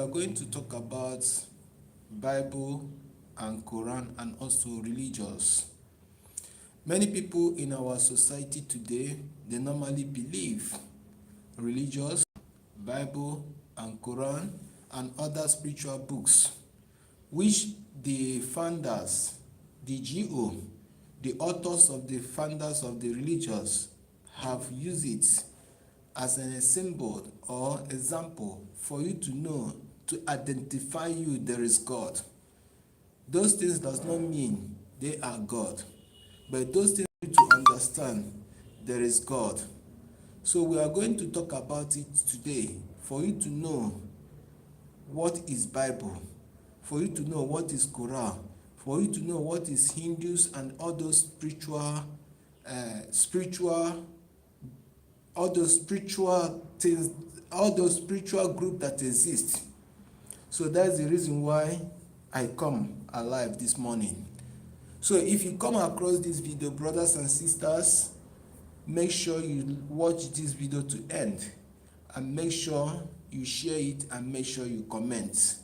are going to talk about Bible and Quran and also religious. Many people in our society today, they normally believe religious, Bible and Quran and other spiritual books, which the founders, the GO, the authors of the founders of the religions have used it as a symbol or example for you to know, to identify you there is God. Those things does not mean they are God, but those things you to understand there is God. So we are going to talk about it today for you to know what is Bible, for you to know what is Quran, for you to know what is Hindus and all those spiritual things, all those spiritual groups that exist. So that's the reason why I come alive this morning. So if you come across this video, brothers and sisters, make sure you watch this video to end and make sure you share it and make sure you comment.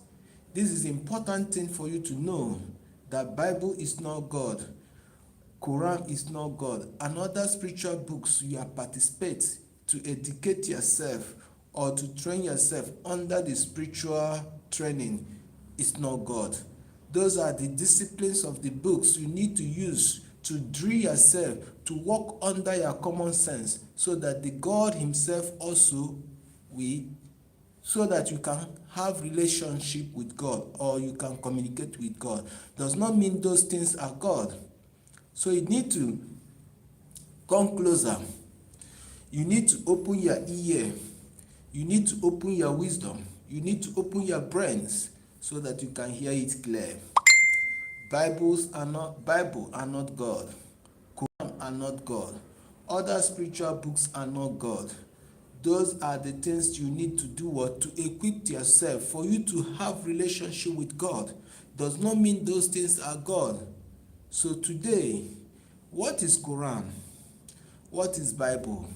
This is important thing for you to know that Bible is not God, Quran is not God, and other spiritual books you are participate to educate yourself or to train yourself under the spiritual training is not God. Those are the disciplines of the books you need to use to drill yourself to walk under your common sense so that the God himself also will, so that you can have relationship with God or you can communicate with God. Does not mean those things are God. So you need to come closer. You need to open your ear. You need to open your wisdom. You need to open your brains so that you can hear it clear. Bible are not God. Quran are not God. Other spiritual books are not God. Those are the things you need to do what to equip yourself for you to have relationship with God. Does not mean those things are God. So today, what is Quran? What is Bible?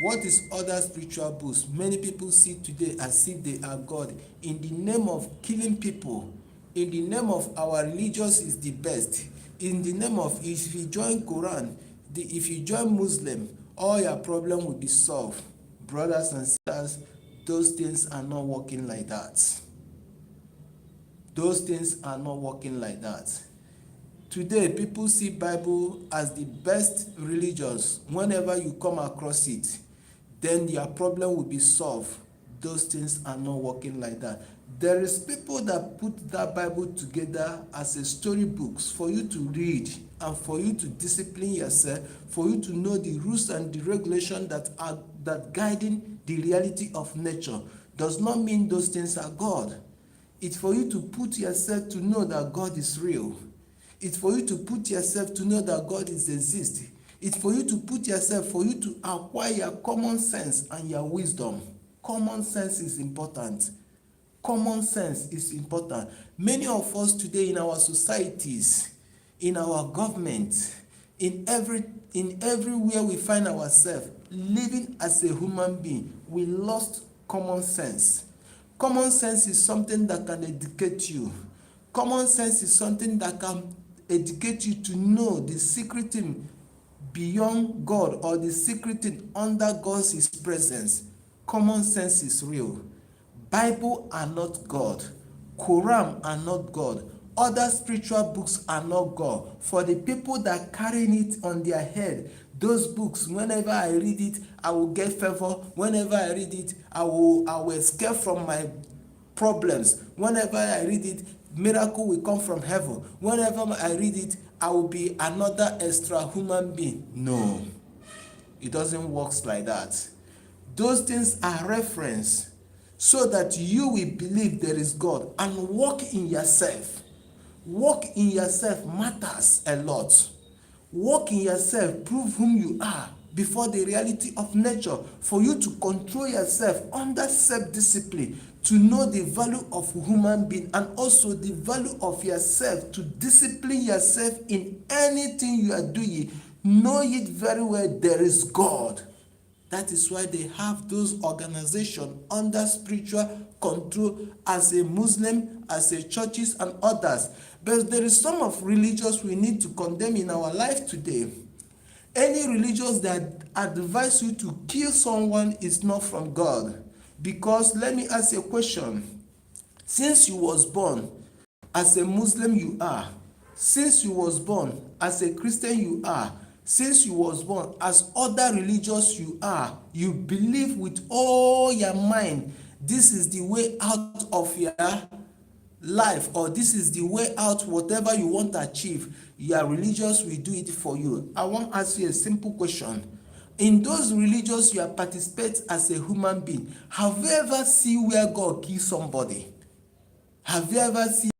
What is other spiritual books? Many people see today as if they are God in the name of killing people, in the name of our religious is the best, in the name of if you join Quran, if you join Muslim, all your problem will be solved. Brothers and sisters, those things are not working like that. Those things are not working like that. Today, people see Bible as the best religions. Whenever you come across it, then your problem will be solved. Those things are not working like that. There is people that put that Bible together as a storybooks for you to read and for you to discipline yourself, for you to know the rules and the regulations that guiding the reality of nature. Does not mean those things are God. It's for you to put yourself to know that God is real. It's for you to put yourself to know that God is existing. It's for you to put yourself, for you to acquire common sense and your wisdom. Common sense is important. Common sense is important. Many of us today in our societies, in our government, in everywhere we find ourselves, living as a human being, we lost common sense. Common sense is something that can educate you. Common sense is something that can educate you to know the secret thing beyond God or the secret thing under God's presence. Common sense is real. Bible are not God. Quran are not God. Other spiritual books are not God. For the people that carrying it on their head, those books, whenever I read it, I will get favor. Whenever I read it, I will escape from my problems. Whenever I read it, miracle will come from heaven. Whenever I read it, I will be another extra human being. No, it doesn't work like that. Those things are reference so that you will believe there is God and walk in yourself. Walk in yourself matters a lot. Walk in yourself, prove whom you are before the reality of nature, for you to control yourself under self-discipline, to know the value of human being and also the value of yourself, to discipline yourself in anything you are doing. Know it very well, there is God. That is why they have those organizations under spiritual control as a Muslim, as a churches and others. But there is some of religions we need to condemn in our life today. Any religions that advise you to kill someone is not from God. Because let me ask you a question. Since you was born as a Muslim you are, since you was born as a Christian you are, since you was born as other religious you are, you believe with all your mind this is the way out of your life, or this is the way out, whatever you want to achieve, your religious will do it for you. I want to ask you a simple question. In those religions you are participate as a human being, have you ever seen where God kill somebody? Have you ever seen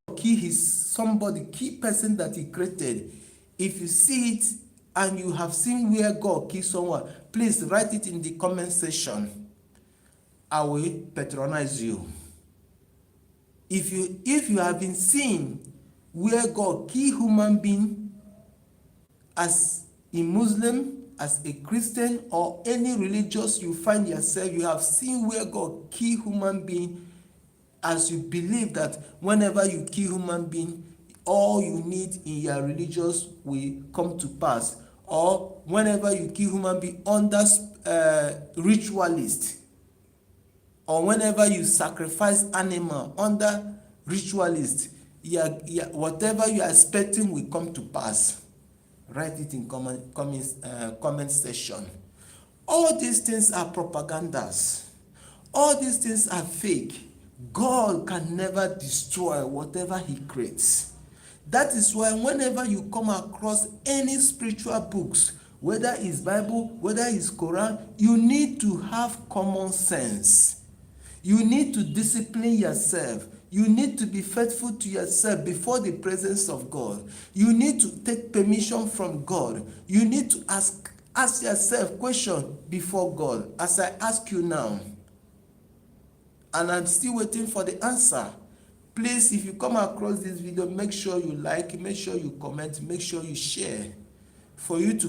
somebody, key person that he created? If you see it and you have seen where God kill someone, please write it in the comment section. I will patronize you. If you have been seeing where God kill human being as a Muslim, as a Christian, or any religious you find yourself, you have seen where God kill human being, as you believe that whenever you kill human being, all you need in your religious will come to pass, or whenever you kill human being under ritualist, or whenever you sacrifice animal under ritualist, whatever you are expecting will come to pass. Write it in comment section. All these things are propagandas. All these things are fake. God can never destroy whatever he creates. That is why whenever you come across any spiritual books, whether it's Bible, whether it's Quran, you need to have common sense. You need to discipline yourself. You need to be faithful to yourself before the presence of God. You need to take permission from God. You need to ask yourself questions before God, as I ask you now. And I'm still waiting for the answer. Please, if you come across this video, make sure you like, make sure you comment, make sure you share, for you to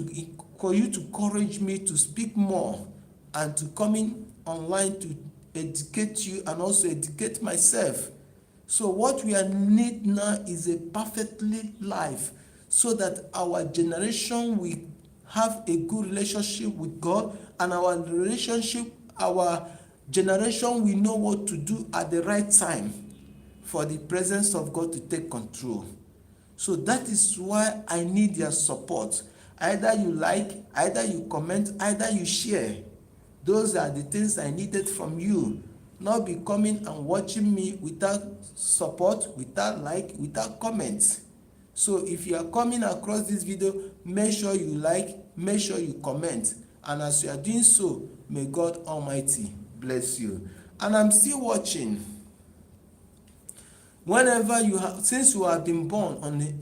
encourage me to speak more and to come in online to educate you and also educate myself. So what we need now is a perfectly life, so that our generation will have a good relationship with God, and our generation will know what to do at the right time for the presence of God to take control. So that is why I need your support. Either you like, either you comment, either you share. Those are the things I needed from you. Not be coming and watching me without support, without like, without comments. So if you are coming across this video, make sure you like, make sure you comment. And as you are doing so, may God Almighty bless you. And I'm still watching. Whenever you have, since you have been born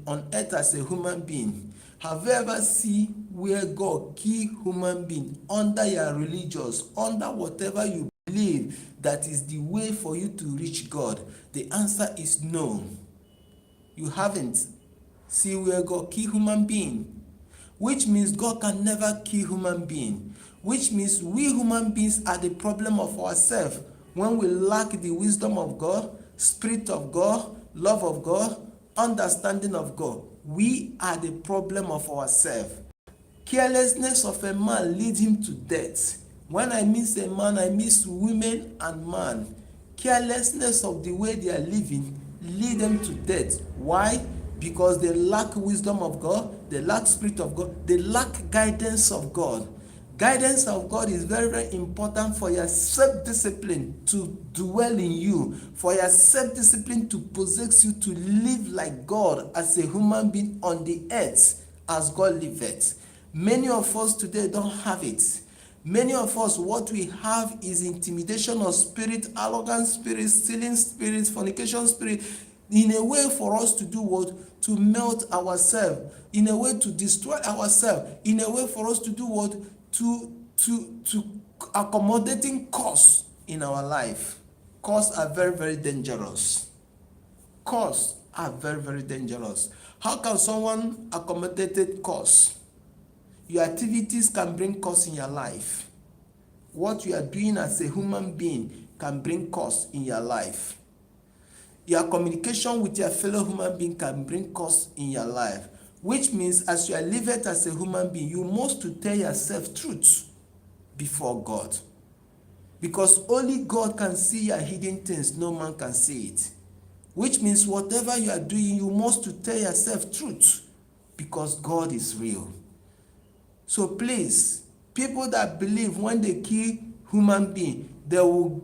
on earth as a human being, have you ever seen where God kill human being under your religious, under whatever you believe that is the way for you to reach God? The answer is no. You haven't seen where God kill human being, which means God can never kill human being, which means we human beings are the problem of ourselves. When we lack the wisdom of God, Spirit of God, love of God, understanding of God, we are the problem of ourselves. Carelessness of a man leads him to death. When I miss a man, I miss women and man. Carelessness of the way they are living lead them to death. Why? Because they lack wisdom of God, they lack Spirit of God, they lack guidance of God. Guidance of God is very, very important for your self-discipline to dwell in you, for your self-discipline to possess you to live like God as a human being on the earth as God liveth. Many of us today don't have it. Many of us, what we have is intimidation of spirit, arrogant spirit, stealing spirit, fornication spirit, in a way for us to do what? To melt ourselves, in a way to destroy ourselves, in a way for us to do what? To accommodating cause in our life. Cause are very, very dangerous. Cause are very, very dangerous. How can someone accommodate cause? Your activities can bring cause in your life. what you are doing as a human being can bring cost in your life. Your communication with your fellow human being can bring cost in your life, which means as you are living as a human being, you must to tell yourself truth before God. Because only God can see your hidden things, no man can see it. Which means whatever you are doing, you must to tell yourself truth, because God is real. So please, people that believe when they kill human being, they will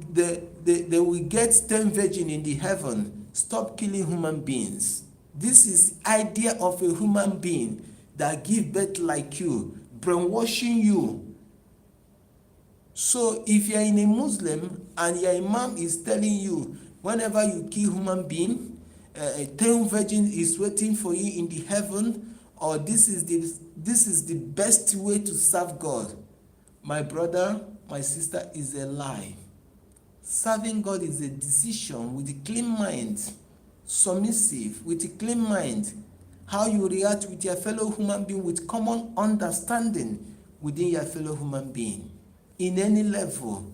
get 10 virgin in the heaven. Stop killing human beings. This is idea of a human being that give birth like you, brainwashing you. So if you are in a Muslim and your imam is telling you whenever you kill human being, 10 virgin is waiting for you in the heaven, or this is the best way to serve God, my brother, my sister, is a lie. Serving God is a decision with a clean mind, submissive, with a clean mind. How you react with your fellow human being with common understanding within your fellow human being. In any level,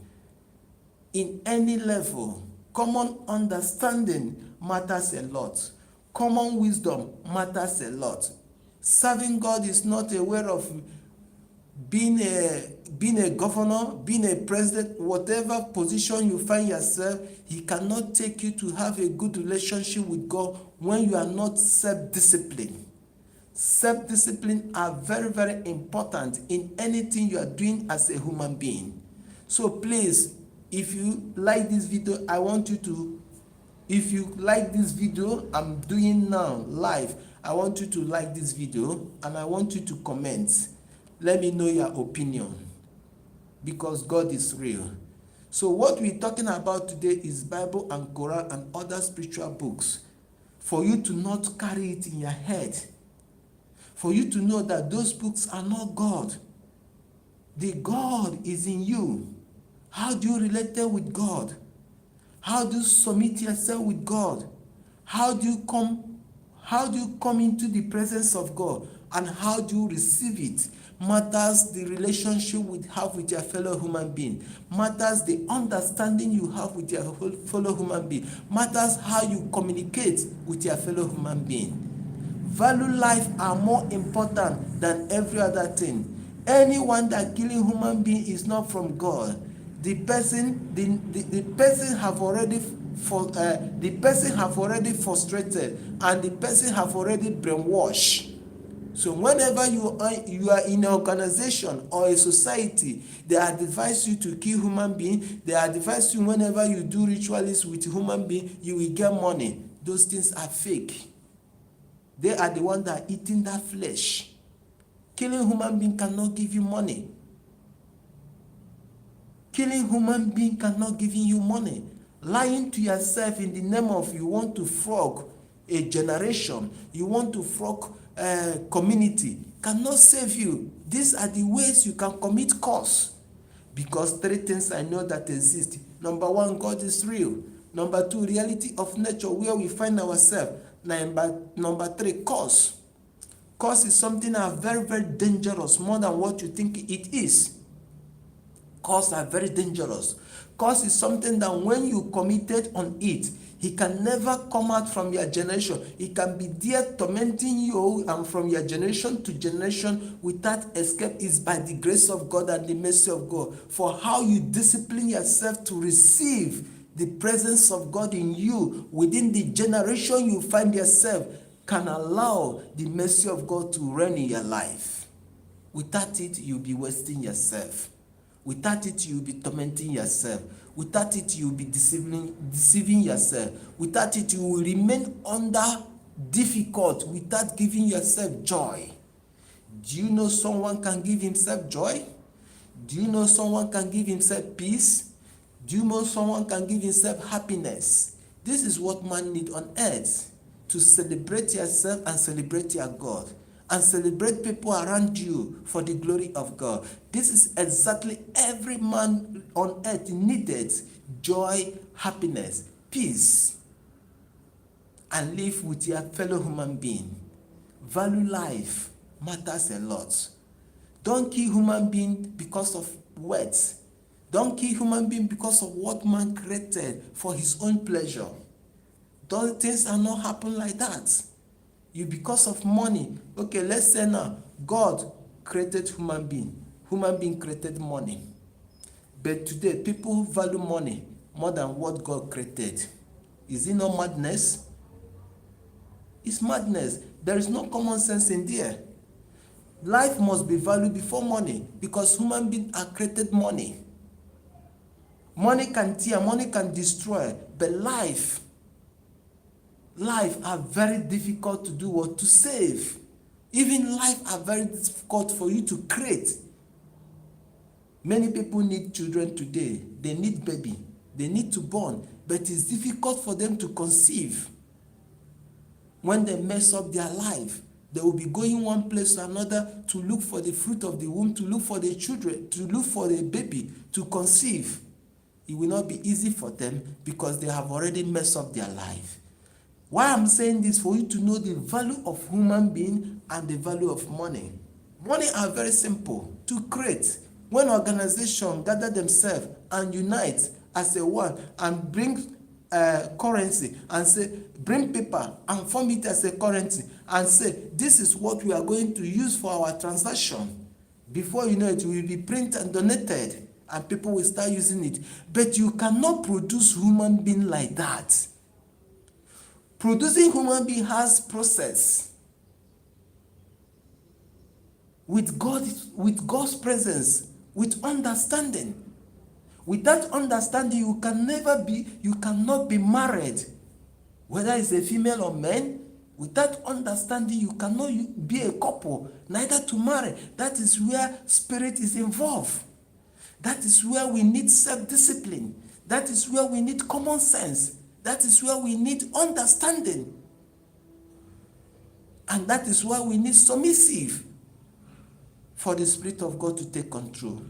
common understanding matters a lot. Common wisdom matters a lot. Serving God is not a way of being a governor, being a president, whatever position you find yourself. He cannot take you to have a good relationship with God when you are not self-disciplined. Self-discipline are very, very important in anything you are doing as a human being. So please, if you like this video, if you like this video I'm doing now live, I want you to like this video and I want you to comment. Let me know your opinion, because God is real. So what we're talking about today is Bible and Quran and other spiritual books, for you to not carry it in your head, for you to know that those books are not God. The God is in you. How do you relate with God? How do you submit yourself with God? How do you come into the presence of God? And how do you receive it? Matters the relationship you have with your fellow human being. Matters the understanding you have with your fellow human being. Matters how you communicate with your fellow human being. Value life are more important than every other thing. Anyone that killing human being is not from God. The person have already frustrated, and the person have already brainwashed. So whenever you are in an organization or a society, they advise you to kill human being. They advise you whenever you do rituals with human being, you will get money. Those things are fake. They are the ones that are eating that flesh. Killing human being cannot give you money. Killing human being cannot give you money. Lying to yourself in the name of you want to frog a generation, you want to frog a community, cannot save you. These are the ways you can commit cause. Because 3 things I know that exist. Number 1, God is real. Number 2, reality of nature where we find ourselves. Number 3, cause. Cause is something that is very, very dangerous, more than what you think it is. Cause are very dangerous. Cause is something that when you committed on it, he can never come out from your generation. He can be there tormenting you, and from your generation to generation without escape. Is by the grace of God and the mercy of God. For how you discipline yourself to receive the presence of God in you within the generation you find yourself can allow the mercy of God to reign in your life. Without it, you'll be wasting yourself. Without it, you'll be tormenting yourself. Without it, you'll be deceiving yourself. Without it, you will remain under difficult without giving yourself joy. Do you know someone can give himself joy? Do you know someone can give himself peace? Do you know someone can give himself happiness? This is what man needs on earth, to celebrate yourself and celebrate your God, and celebrate people around you for the glory of God. This is exactly every man on earth needed: joy, happiness, peace, and live with your fellow human being. Value life matters a lot. Don't kill human being because of words. Don't kill human being because of what man created for his own pleasure. Those things are not happen like that. You because of money. Okay, let's say now God created human being. Human being created money. But today people value money more than what God created. Is it not madness? It's madness. There is no common sense in there. Life must be valued before money because human beings are created money. Money can tear, money can destroy, but life are very difficult to do or to save. Even life are very difficult for you to create. Many people need children today. They need baby. They need to born, but it's difficult for them to conceive. When they mess up their life, they will be going one place to another to look for the fruit of the womb, to look for the children, to look for the baby, to conceive. It will not be easy for them because they have already messed up their life. Why I'm saying this, for you to know the value of human being and the value of money. Money are very simple to create. When organizations gather themselves and unite as a one and bring currency and say, bring paper and form it as a currency and say, this is what we are going to use for our transaction. Before you know it, will be printed and donated and people will start using it. But you cannot produce human being like that. Producing human being has process. With God's presence, with understanding. Without understanding, you cannot be married. Whether it's a female or man, without understanding, you cannot be a couple, neither to marry. That is where spirit is involved. That is where we need self-discipline. That is where we need common sense. That is where we need understanding. And that is why we need submissive for the Spirit of God to take control.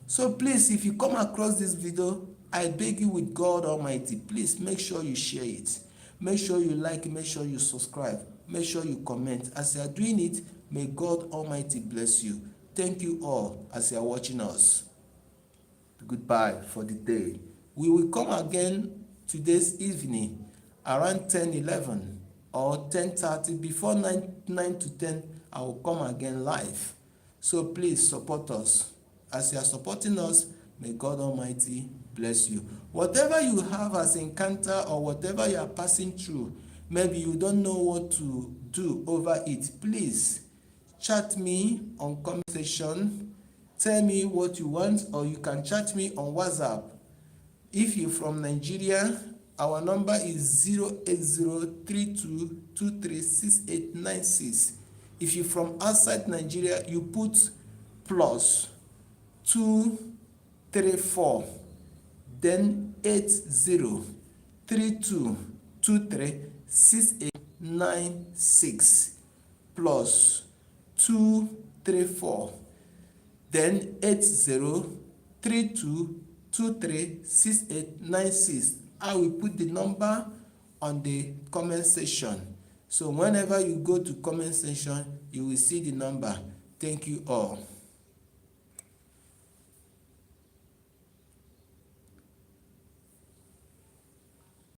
So please, if you come across this video, I beg you with God Almighty, please make sure you share it. Make sure you like it, make sure you subscribe, make sure you comment. As you are doing it, may God Almighty bless you. Thank you all as you are watching us. Goodbye for the day. We will come again today's evening around 10:11 or 10:30. Before 9 to 10, I will come again live. So please support us. As you are supporting us, may God Almighty bless you. Whatever you have as encounter or whatever you are passing through, maybe you don't know what to do over it, please chat me on comment section. Tell me what you want, or you can chat me on WhatsApp. If you're from Nigeria, our number is 08032236896. If you're from outside Nigeria, you put +234 then 8032236896 +234 then 8032236896. I will put the number on the comment section. So whenever you go to comment section, you will see the number. Thank you all.